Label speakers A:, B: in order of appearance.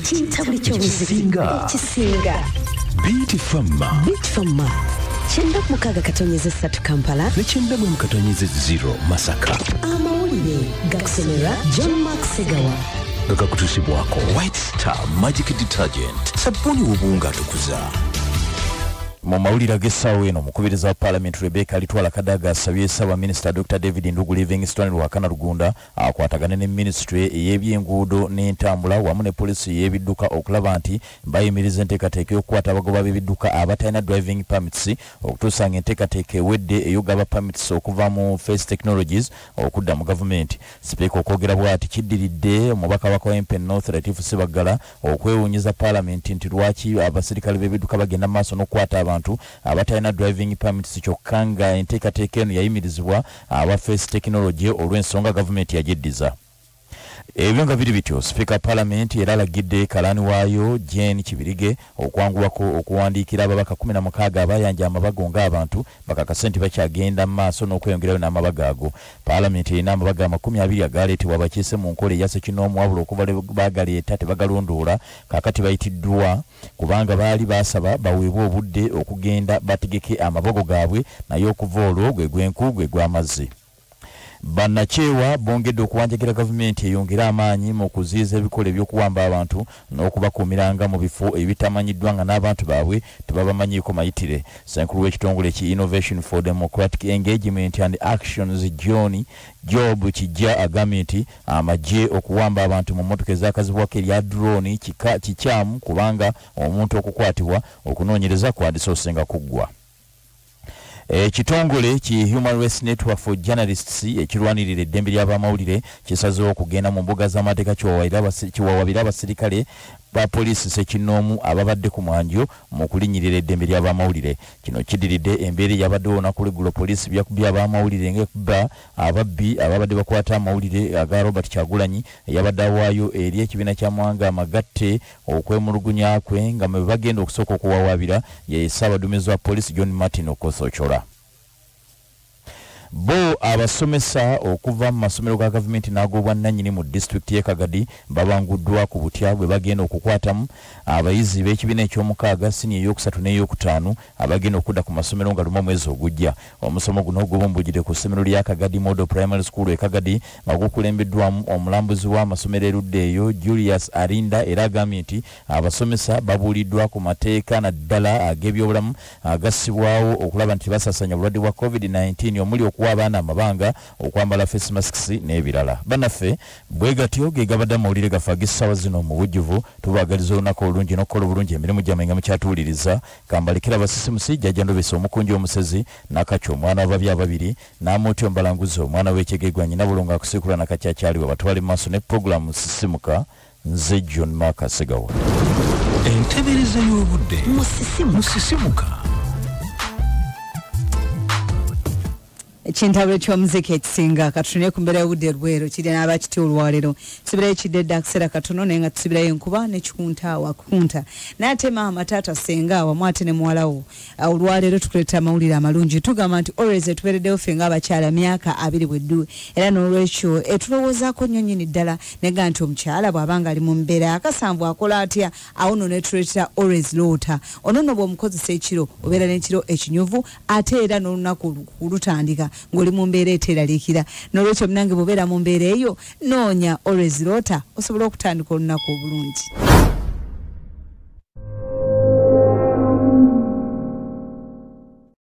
A: Ekintabuli ky'omuzikinga kisinga
B: Beat Fama
A: Chenda mukaga katonyeze 3 Kampala
B: ne chenda mu katonyeze 0 Masaka
A: Amawulire gakusomera John Mark Segawa
B: gakakutusibwako White Star Magic Detergent sabuni wobunga tukuza mu mawulire g'essaawa eno mukubiriza wa Parliament Rebecca Alitwala Kadaga asabye Ssaaba Minisita Dr. David Ndugu Livingstone Lwakana Rugunda akwatagane ne Ministry ey'ebyenguudo n'entambula wamu ne poliisi y'ebidduka okulaba nti bayimiriza enteekateeka y'okukwata abagoba b'ebidduka abatalina driving permits okutuusa ng'enteekateeka ewedde ey'ogaba permits okuva mu Face Technologies okudda mu gavumenti. Sipiika okwogera bw'ati kiddiridde omubaka wa Kawempe North Latif Ssebaggala okwewuunyiza Parliament nti lwaki abasirikale b'ebidduka bagenda maaso n'okukwata abantu abatalina driving permits kyokka nga enteekateeka eno yayimirizibwa aba Face Technology olw'ensonga gavumenti yagiddiza. Ebyo nga biri bityo Speaker Parliament era alagidde kalaani waayo Jane Kibirige okwangulwako okuwandiikira ababaka 16 abayanja amabago ng'abantu bakakase nti bakyagenda mu maaso n'okweyongerayo n'amabaga ago. Parliament erina amabaga 20 agaleetebwa abakiise mu nkola eya ssekinoomu wabula okuva lwe baagaleeta tebagalondoola kaakati bayitiddwa kubanga baali baasaba baweebwe obudde okugenda bategeke amabago gaabwe naye okuva olwo gwe gwenku gwe gw'amazzi. Bannachewa bongedde okuwanjagira gavumenti eyongera amaanyi mu kuziiza ebikola by'okuwamba abantu n'okubakuumiranga mu bifo ebitamanyiddwa nga n'abantu baabwe tebabamanyiiko mayitire. Ssenkulu w'ekitongole ki Innovation for Democratic Engagement and Actions Job Kijja agambye nti amagye okuwamba abantu mu mmotoka ezaakazibwako erya drone kikyamu kubanga omuntu okukwatibwa okunoonyereza kwandisoosenga kuggwa. Kitongole ki Human Rights Network for Journalists ekirwanirira eddembe ly'abamawulire kisazeewo okugenda mu mbuga z'amateeka kiwawabira abasirikale ba poliisi ssekinoomu ababadde ku mwanjo mu kulinnyirira eddembe ly'abamawulire. Kino kiddiridde embeera eyabaddewo olunaku lw'eggulo poliisi byakubye abamawulire ng'ekuba ababbi ababadde bakwata amawulire aga Robert Kyagulanyi eyabadde awaayo eri ekibiina kya Mwanga Amagatte okwemulugunya kwe nga mwe bagenda okusooka okuwawaabira ye Ssaabaduumizi wa poliisi John Martin Okoth-Ochola. Bo abasomesa okuva mu masomero ga gavumenti n'ag'obwannannyini mu disitulikiti y'e Kagadi babanguddwa ku butya bwe bagenda okukwatamu abayizi b'ekibiina eky'omukaaga siniya ey'okusatu n'ey'okutaano abagenda okudda ku masomero nga lumu omwezi ogujja. Omusomo guno gubumbujjidde ku ssomero lya Kagadi Model Primary School e Kagadi nga gukulembeddwamu omulambuzi w'amasomero erudda eyo Julius Arinda era agambye nti abasomesa babuuliddwa ku mateeka naddala ag'ebyobulamu agassibwawo okulaba nti basasanya obulwadde bwa COVID-19 omuli okuwa abaana amabanga okwambala face masks n'ebirala. Bannaffe bwe gatyo ge gabadde amawulire gafe ag'essaawa zino mu bujjuvu tubaagaliza olunaku olulungi n'okukola obulungi emirimu gyammwe nga mukyatuwuliriza kambalekera basisimusi jjajja ndobesa omukunji omusezi n'akakyo omwana w'ababi ababiri n'amuti ombalanguzi omwana w'ekigegwa nnyina bulunga akusiikula nakakyakyaliwe batwale mu maaso ne puroguramu sisimuka nze John Mark Segawa.
C: Entebereza y'obudde musisimuka.
D: Ekintabule ky'omuziki ekisinga katune ku mbeera y'obudde Lwero kiri n'abakiti olwaleero tusibirayo ekidde akaseera katono naye nga tusibirayo enkuba n'ekikunta wakunta n'atema amataata senga awamu ate ne muwalawo olwaleero tukuleeta amawulire amalungi tugamba nti always tubeereddewo ffe ng'abakyala myaka 2 bweddu era n'olwekyo etulowoozaako nnyo nnyini ddala nega nti omukyala bw'abanga ali mu mbeera akasanvu akola atya awo nno netuleetera always loota ono nno bw'omukozesa ekiro obeera n'ekiro ekinyuvu ate era n'olunaku lutandika ng'oli mu mbeera eteeraliikira n'olwekyo munange bw'obeera mu mbeera eyo noonya always loota osobola okutandika olunaku obulungi.